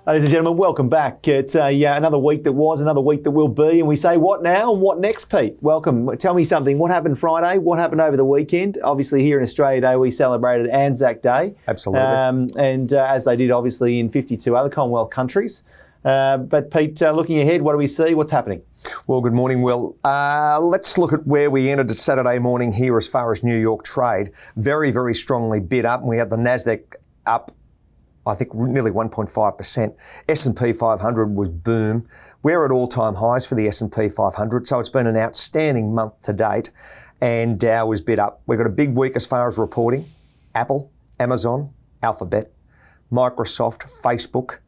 Ladies and gentlemen, welcome back. It's another week that was, another week that will be, and we say what now and what next, Pete? Welcome. Tell me something. What happened Friday? What happened over the weekend? Obviously here in Australia Day we celebrated Anzac Day. Absolutely. And as they did obviously in 52 other Commonwealth countries. But Pete, looking ahead, what do we see? What's happening? Well, good morning, Will. Let's look at where we entered Saturday morning here as far as New York trade. Very, very strongly bid up. And we had the Nasdaq up, I think, nearly 1.5%. S&P 500 was boom. We're at all-time highs for the S&P 500, so it's been an outstanding month to date. And Dow was bid up. We've got a big week as far as reporting. Apple, Amazon, Alphabet, Microsoft, Facebook,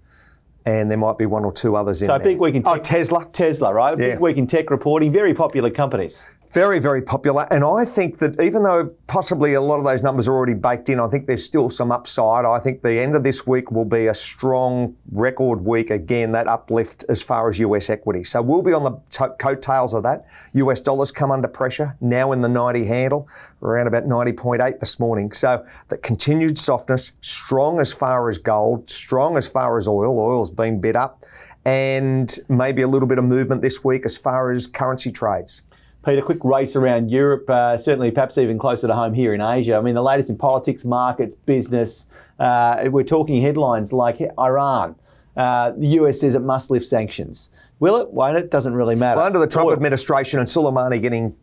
and there might be one or two others in there. So a big week in tech. Oh, Tesla. Tesla, right? Yeah. Big week in tech reporting. Very popular companies. Very, very popular. And I think that even though possibly a lot of those numbers are already baked in, I think there's still some upside. I think the end of this week will be a strong record week. Again, that uplift as far as US equity. So we'll be on the coattails of that. US dollars come under pressure, now in the 90 handle, around about 90.8 this morning. So the continued softness, strong as far as gold, strong as far as oil. Oil's been bid up. And maybe a little bit of movement this week as far as currency trades. Pete, a quick race around Europe, certainly perhaps even closer to home here in Asia. I mean, the latest in politics, markets, business, we're talking headlines like Iran. The US says it must lift sanctions. Will it? Won't it? Doesn't really matter. Well, under the Trump administration and Soleimani getting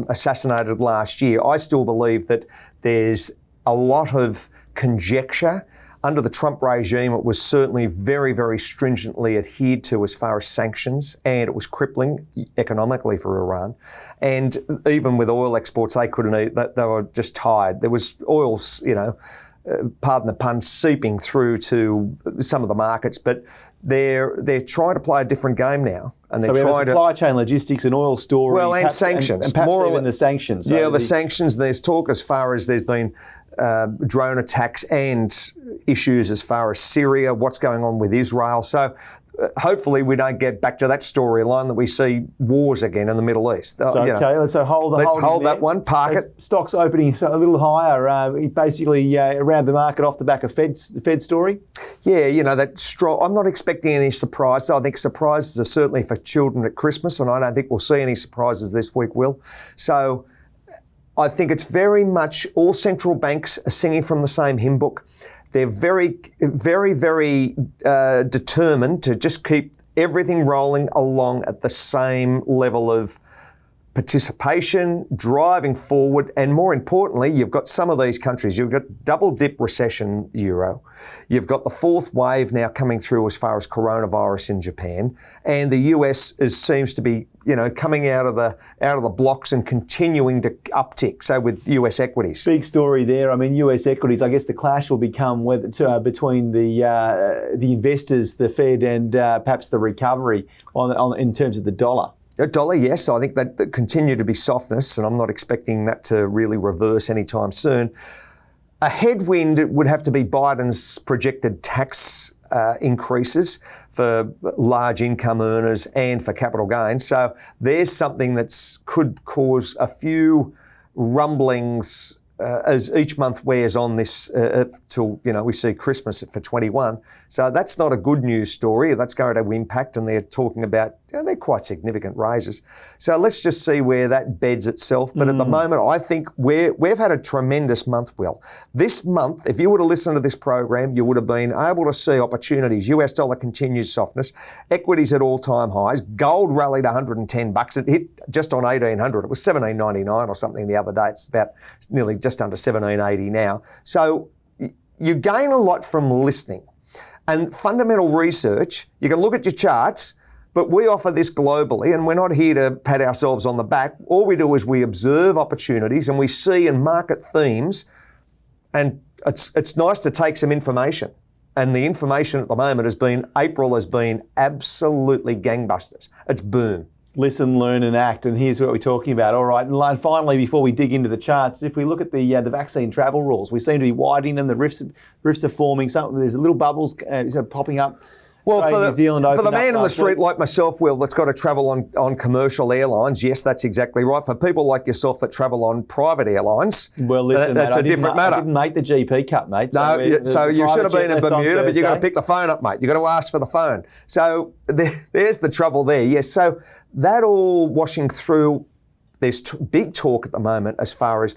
assassinated last year, I still believe that there's a lot of conjecture. Under the Trump regime, it was certainly very, very stringently adhered to as far as sanctions, and it was crippling economically for Iran. And even with oil exports, they couldn't eat. They were just tired. There was oil, pardon the pun, seeping through to some of the markets, but they're trying to play a different game now. And they're trying supply chain logistics and oil storage. Well, and sanctions. And perhaps even the sanctions. Yeah, the sanctions. There's talk as far as there's been drone attacks and issues as far as Syria, what's going on with Israel. So hopefully we don't get back to that storyline that we see wars again in the Middle East. So, okay, let's hold that one, park it. Stocks opening a little higher, basically around the market off the back of the Fed story. Yeah, that strong. I'm not expecting any surprises. I think surprises are certainly for children at Christmas, and I don't think we'll see any surprises this week, Will. So I think it's very much all central banks are singing from the same hymn book. They're very, very, very determined to just keep everything rolling along at the same level of participation, driving forward, and more importantly, you've got some of these countries. You've got double dip recession euro. You've got the fourth wave now coming through as far as coronavirus in Japan, and the US seems to be, coming out of the blocks and continuing to uptick. So with US equities, big story there. I mean, US equities. I guess the clash will become between the investors, the Fed, and perhaps the recovery in terms of the dollar. The dollar, yes. I think that continue to be softness, and I'm not expecting that to really reverse anytime soon. A headwind would have to be Biden's projected tax increases for large income earners and for capital gains. So there's something that could cause a few rumblings as each month wears on this till we see Christmas for 21. So that's not a good news story. That's going to impact, and they're talking about they're quite significant raises. So let's just see where that beds itself. But at the moment, I think we've had a tremendous month, Will. This month, if you would have listened to this program, you would have been able to see opportunities. US dollar continues softness, equities at all-time highs, gold rallied $110. It hit just on 1,800. It was $17.99 or something the other day. It's about nearly just under $17.80 now. So you gain a lot from listening. And fundamental research, you can look at your charts, but we offer this globally, and we're not here to pat ourselves on the back. All we do is we observe opportunities and we see and market themes, and it's nice to take some information. And the information at the moment April has been absolutely gangbusters. It's boom. Listen, learn and act, and here's what we're talking about. All right, and finally, before we dig into the charts, if we look at the vaccine travel rules, we seem to be widening them. The rifts are forming. There's little bubbles popping up. Well, Australia, New Zealand for the opened up man in the last street week. like myself, Will, that's got to travel on commercial airlines, yes, that's exactly right. For people like yourself that travel on private airlines, Well, listen, that's mate, a different matter. I didn't make the GP cut, mate. No, so you should have been in Bermuda, but you've got to pick. pick the phone up, mate. You've got to ask for the phone. So there's the trouble there. Yes, so that all washing through, there's big talk at the moment as far as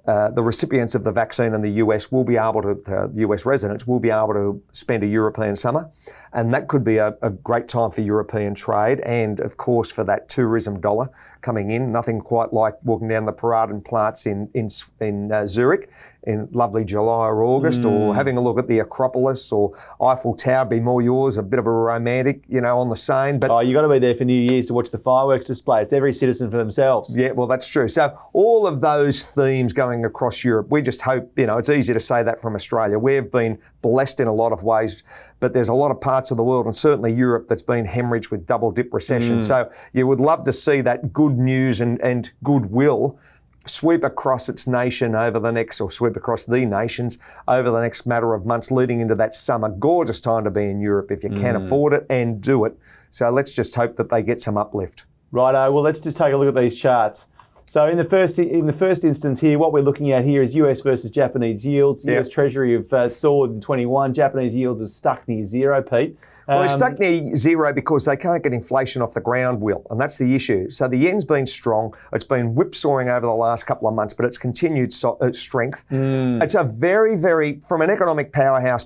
the recipients of the vaccine in the US will be able to, the US residents will be able to spend a European summer. And that could be a great time for European trade and, of course, for that tourism dollar coming in. Nothing quite like walking down the Paradenplatz in Zurich in lovely July or August, or having a look at the Acropolis or Eiffel Tower. Be more yours, a bit of a romantic, on the Seine. But you got to be there for New Year's to watch the fireworks display. It's every citizen for themselves. yeah, well, that's true. So all of those themes going across Europe, we just hope, it's easy to say that from Australia. We've been blessed in a lot of ways, but there's a lot of parts of the world, and certainly Europe, that's been hemorrhaged with double-dip recession. So you would love to see that good news and goodwill sweep across its nation over the next, or sweep across the nations over the next matter of months leading into that summer. Gorgeous time to be in Europe if you can afford it and do it. So let's just hope that they get some uplift. Righto, well, let's just take a look at these charts. So in the first instance here, what we're looking at here is US versus Japanese yields. Yep. US Treasury have soared in 21. Japanese yields have stuck near zero, Pete. Well, they're stuck near zero because they can't get inflation off the ground, Will, and that's the issue. So the yen's been strong. It's been whipsawing over the last couple of months, but it's continued strength. It's a very, very, from an economic powerhouse,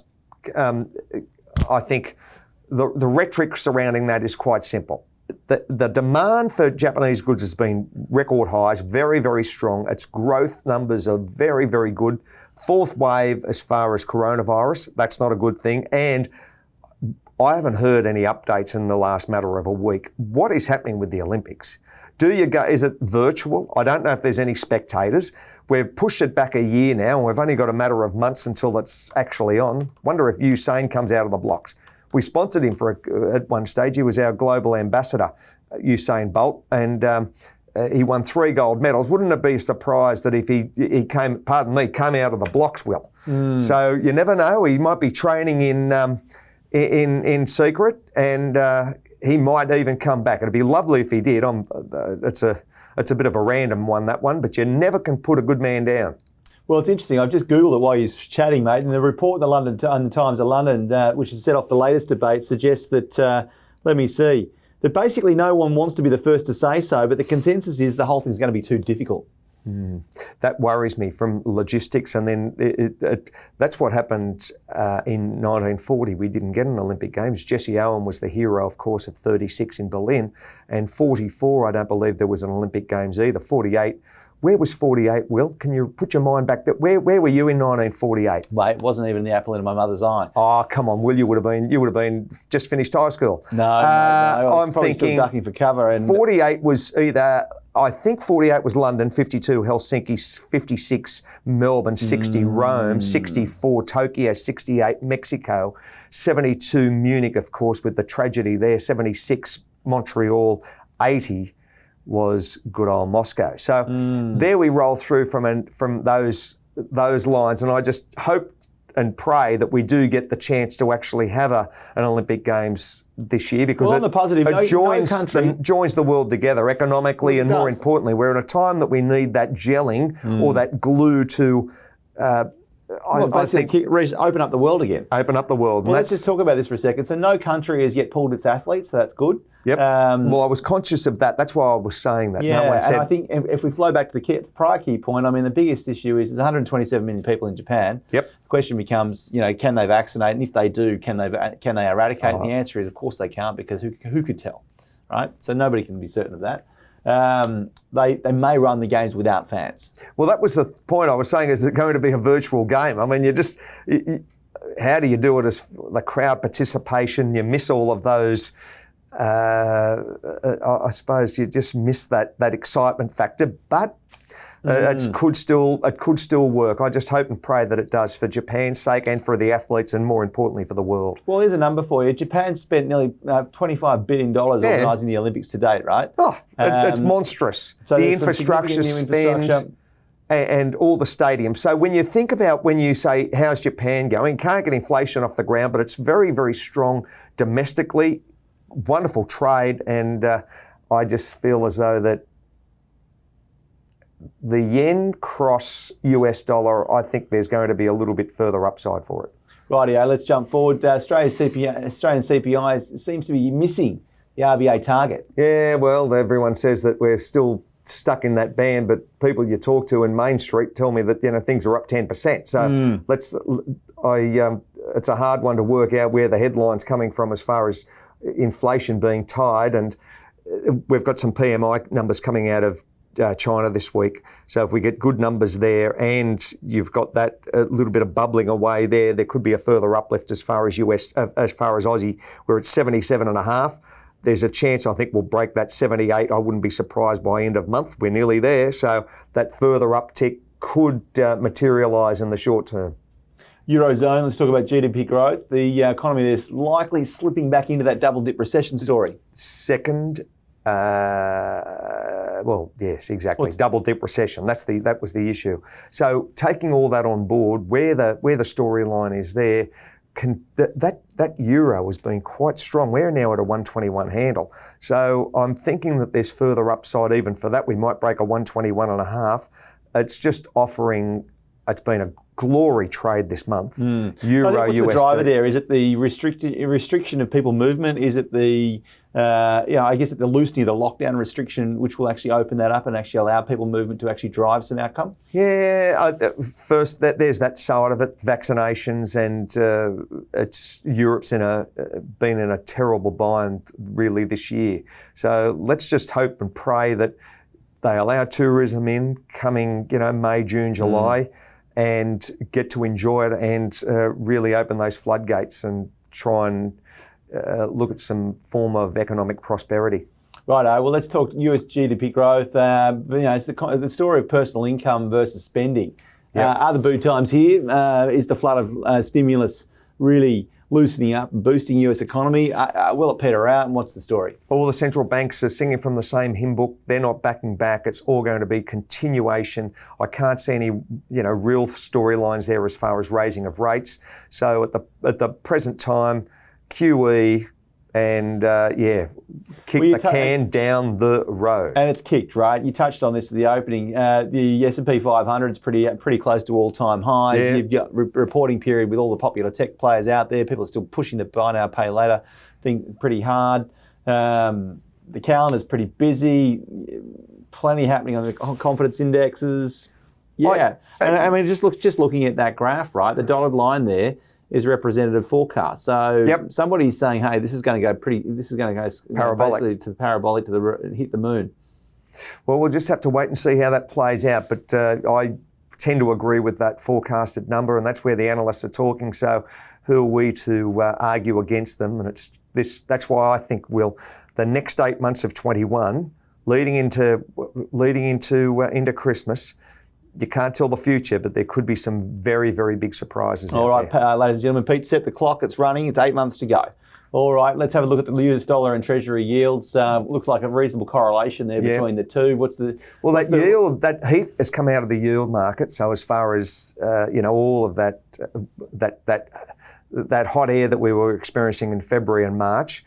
I think the rhetoric surrounding that is quite simple. The demand for Japanese goods has been record highs, very, very strong. Its growth numbers are very, very good. Fourth wave as far as coronavirus, that's not a good thing. And I haven't heard any updates in the last matter of a week. What is happening with the Olympics? Do you go, is it virtual? I don't know if there's any spectators. We've pushed it back a year now, and we've only got a matter of months until it's actually on. Wonder if Usain comes out of the blocks. We sponsored him at one stage. He was our global ambassador, Usain Bolt, and he won 3 gold medals. Wouldn't it be a surprise that if he came out of the blocks, Will? So you never know. He might be training in secret, and he might even come back. It'd be lovely if he did. It's a bit of a random one, that one, but you never can put a good man down. Well, it's interesting. I've just Googled it while you're chatting, mate, and the report in the London Times of London, which has set off the latest debate, suggests that, let me see, that basically no one wants to be the first to say so, but the consensus is the whole thing's going to be too difficult. That worries me from logistics, and then that's what happened in 1940. We didn't get an Olympic Games. Jesse Owen was the hero, of course, of 36 in Berlin, and 44, I don't believe there was an Olympic Games either. 48. Where was 48, Will? Can you put your mind back? Where were you in 1948? Mate, it wasn't even the apple in my mother's eye. Oh, come on, Will. You would have been just finished high school. No, I was I'm probably thinking still ducking for cover. And 48 was either, I think 48 was London, 52 Helsinki, 56 Melbourne, 60 Rome, 64 Tokyo, 68 Mexico, 72 Munich, of course, with the tragedy there, 76 Montreal, 80 was good old Moscow. So there we roll through from those lines, and I just hope and pray that we do get the chance to actually have an Olympic Games this year, because on the positive, it joins country the world together economically, and more importantly, we're in a time that we need that gelling or that glue to I think open up the world again. Open up the world. Well, let's just talk about this for a second. So no country has yet pulled its athletes, so that's good. Yep. Well, I was conscious of that. That's why I was saying that. Yeah, no one said. And I think if we flow back to the prior key point, I mean, the biggest issue is there's 127 million people in Japan. Yep. The question becomes, can they vaccinate? And if they do, can they eradicate? And the answer is, of course, they can't, because who could tell, right? So nobody can be certain of that. They may run the games without fans. Well, that was the point I was saying. Is it going to be a virtual game? I mean, how do you do it as the crowd participation? You miss all of those. I suppose you just miss that excitement factor, but it could still work. I just hope and pray that it does, for Japan's sake and for the athletes, and more importantly for the world. Well, here's a number for you. Japan spent nearly $25 billion organising the Olympics to date, right? Oh, it's monstrous. So the infrastructure spend. and all the stadiums. So when you think about, when you say, how's Japan going? Can't get inflation off the ground, but it's very, very strong domestically. Wonderful trade, and I just feel as though that the yen cross US dollar, I think there's going to be a little bit further upside for it. Rightio, let's jump forward. Australian CPI seems to be missing the RBA target. Yeah, well, everyone says that we're still stuck in that band, but people you talk to in Main Street tell me that things are up 10%. So it's a hard one to work out where the headline's coming from as far as inflation being tied, and we've got some PMI numbers coming out of China this week. So if we get good numbers there, and you've got that a little bit of bubbling away there could be a further uplift as far as Aussie. We're at 77.5. There's a chance I think we'll break that 78. I wouldn't be surprised by end of month. We're nearly there. So that further uptick could materialise in the short term. Eurozone, let's talk about GDP growth. The economy is likely slipping back into that double-dip recession story. Second, well, yes, exactly. Double-dip recession. That was the issue. So taking all that on board, where the storyline is there, that euro has been quite strong. We're now at a 121 handle. So I'm thinking that there's further upside even for that. We might break a 121.5. It's just offering. It's been a glory trade this month. Euro, so what's USD. The driver there? Is it the restriction of people movement? Is it the I guess the loosening of the lockdown restriction, which will actually open that up and actually allow people movement to actually drive some outcome? Yeah, first there's that side of it, vaccinations, and Europe's been in a terrible bind really this year. So let's just hope and pray that they allow tourism in coming, May, June, July. And get to enjoy it and really open those floodgates and try and look at some form of economic prosperity. Righto. Well, let's talk US GDP growth. It's the story of personal income versus spending. Yep. Are the boo times here? Is the flood of stimulus really loosening up and boosting US economy? Will it peter out, and what's the story? All the central banks are singing from the same hymn book. They're not backing back. It's all going to be continuation. I can't see any, real storylines there as far as raising of rates. So at the present time, QE and kick the can down the road. And it's kicked, right? You touched on this at the opening. The S&P 500 is pretty close to all-time highs. Yeah. You've got reporting period with all the popular tech players out there. People are still pushing the buy now, pay later thing pretty hard. The calendar's pretty busy. Plenty happening on the confidence indexes. Yeah, just looking at that graph, right? The dotted line there is representative forecast. So somebody's saying, hey, this is going to go parabolic. Basically to the parabolic to hit the moon. Well, we'll just have to wait and see how that plays out. But I tend to agree with that forecasted number, and that's where the analysts are talking. So who are we to argue against them? And that's why I think the next 8 months of 21, leading into Christmas. You can't tell the future, but there could be some very, very big surprises. All right, ladies and gentlemen, Pete, set the clock. It's running. It's 8 months to go. All right, let's have a look at the US dollar and Treasury yields. Looks like a reasonable correlation there between the two. Yield, that heat has come out of the yield market. So as far as all of that hot air that we were experiencing in February and March,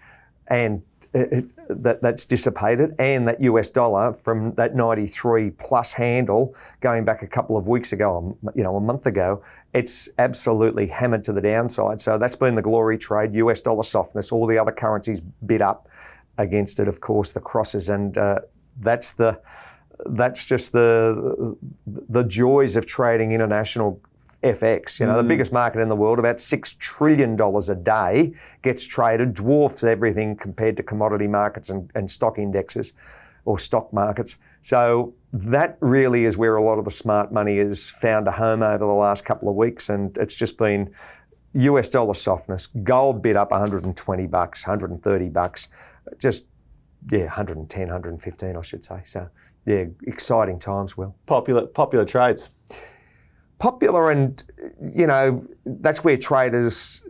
and that's dissipated, and that US dollar from that 93 plus handle going back a couple of weeks ago, a month ago, it's absolutely hammered to the downside. So that's been the glory trade, US dollar softness, all the other currencies bid up against it, of course, the crosses, and that's just the joys of trading international FX. The biggest market in the world, about $6 trillion a day gets traded, dwarfs everything compared to commodity markets and stock indexes or stock markets. So that really is where a lot of the smart money has found a home over the last couple of weeks, and it's just been US dollar softness. Gold bid up $120, $130, just 110, 115 I should say. So exciting times, Will. Popular trades. Popular, and that's where traders,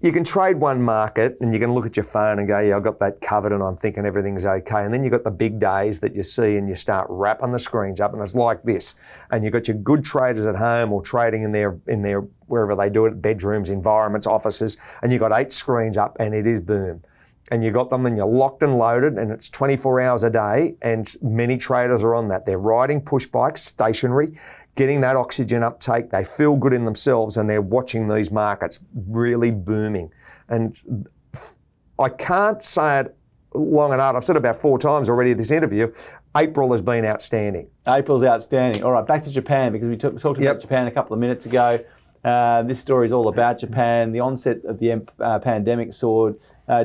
you can trade one market and you can look at your phone and go, yeah, I've got that covered and I'm thinking everything's okay. And then you've got the big days that you see and you start wrapping the screens up and it's like this. And you've got your good traders at home or trading in their wherever they do it, bedrooms, environments, offices, and you've got 8 screens up and it is boom. And you got them and you're locked and loaded and it's 24 hours a day and many traders are on that. They're riding push bikes, stationary, getting that oxygen uptake. They feel good in themselves and they're watching these markets really booming. And I can't say it long enough. I've said it about 4 times already in this interview. April has been outstanding. April's outstanding. All right, back to Japan because we talked about Japan a couple of minutes ago. This story is all about Japan. The onset of the pandemic saw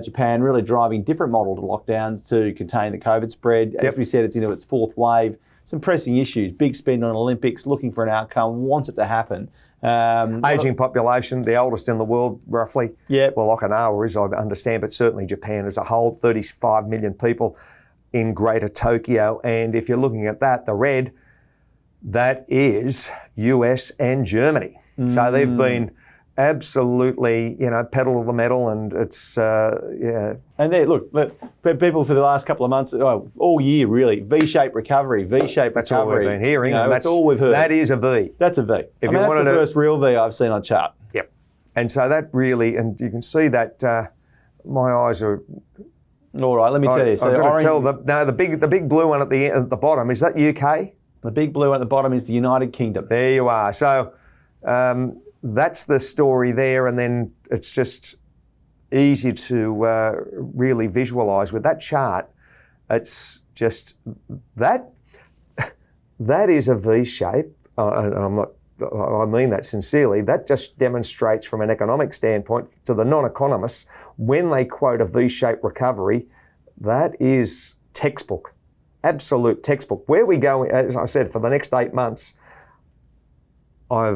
Japan really driving different model to lockdowns to contain the COVID spread. As we said, it's into its 4th wave. Some pressing issues, big spend on Olympics, looking for an outcome, wants it to happen. Aging population, the oldest in the world, roughly. Yep. Well, Okinawa is, I understand, but certainly Japan as a whole, 35 million people in Greater Tokyo. And if you're looking at that, the red, that is US and Germany. So they've been absolutely, pedal to the metal, and it's, And look, people for the last couple of months, all year really, V-shaped recovery, V-shaped that's recovery. all we've been hearing, and that's all we've heard. That is a V. That's a V. If that's the first real V I've seen on chart. Yep. And so that really, and you can see that my eyes are. All right, let me tell you. So I've got to tell the big blue one at the bottom, is that UK? The big blue one at the bottom is the United Kingdom. There you are. So. That's the story there, and then it's just easy to really visualise with that chart. It's just that is a V shape, and I mean that sincerely. That just demonstrates from an economic standpoint to the non-economists when they quote a V-shaped recovery, that is textbook, absolute textbook. Where we go, as I said, for the next 8 months. I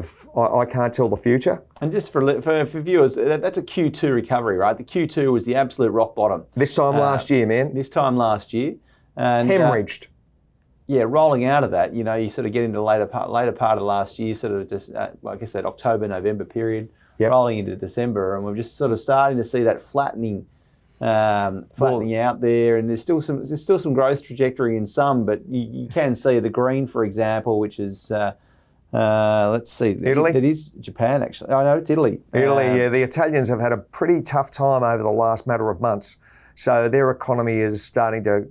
can't tell the future. And just for viewers, that's a Q2 recovery, right? The Q2 was the absolute rock bottom. This time last year, man. This time last year. And, hemorrhaged. Rolling out of that, you sort of get into the later part of last year, sort of just, I guess that October, November period, rolling into December, and we're just sort of starting to see that flattening out there, and there's still some growth trajectory in some, but you can see the green, for example, which is... let's see. Italy? It is Japan, actually. Oh, no, it's Italy. Italy, yeah. The Italians have had a pretty tough time over the last matter of months. So their economy is starting to,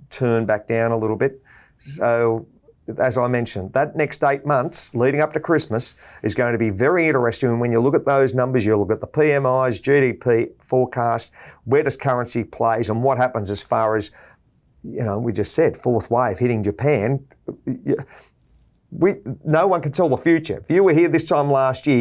turn back down a little bit. So, as I mentioned, that next 8 months leading up to Christmas is going to be very interesting. And when you look at those numbers, you look at the PMIs, GDP forecast, where does currency plays, and what happens as far as, we just said, 4th wave hitting Japan. No one can tell the future. If you were here this time last year,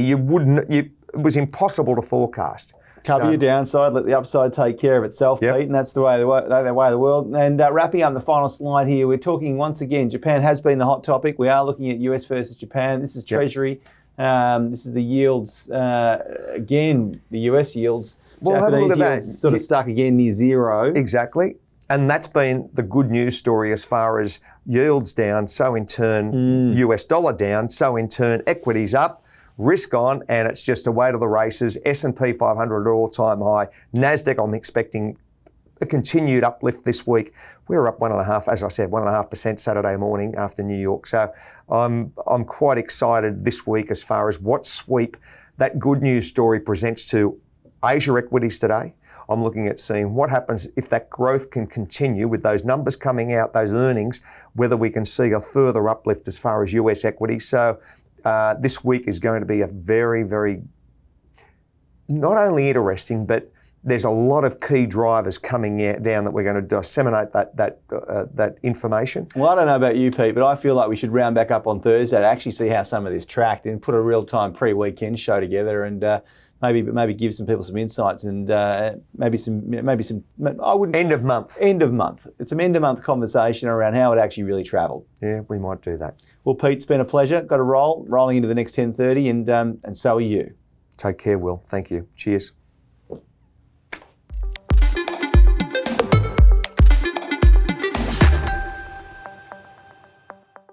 it was impossible to forecast. Cover your downside, let the upside take care of itself, Pete, and that's the way of the world. And wrapping up the final slide here, we're talking once again, Japan has been the hot topic. We are looking at US versus Japan. This is Treasury. This is the yields. Again, the US yields. Well, have a look at that. Yields sort of stuck again near zero. Exactly. And that's been the good news story as far as yields down, so in turn US dollar down, so in turn equities up, risk on, and it's just away to the races. S&P 500 at all-time high. NASDAQ, I'm expecting a continued uplift this week. We're up 1.5% Saturday morning after New York. So I'm quite excited this week as far as what sweep that good news story presents to Asia equities today. I'm looking at seeing what happens if that growth can continue with those numbers coming out, those earnings, whether we can see a further uplift as far as US equities. So this week is going to be a very, very, not only interesting, but there's a lot of key drivers coming down that we're going to disseminate that information. Well, I don't know about you, Pete, but I feel like we should round back up on Thursday to actually see how some of this tracked and put a real-time pre-weekend show together and maybe give some people some insights and maybe some. I wouldn't. End of month. End of month. It's an end of month conversation around how it actually really travelled. Yeah, we might do that. Well, Pete, it's been a pleasure. Got a rolling into the next 10:30, and so are you. Take care, Will. Thank you. Cheers.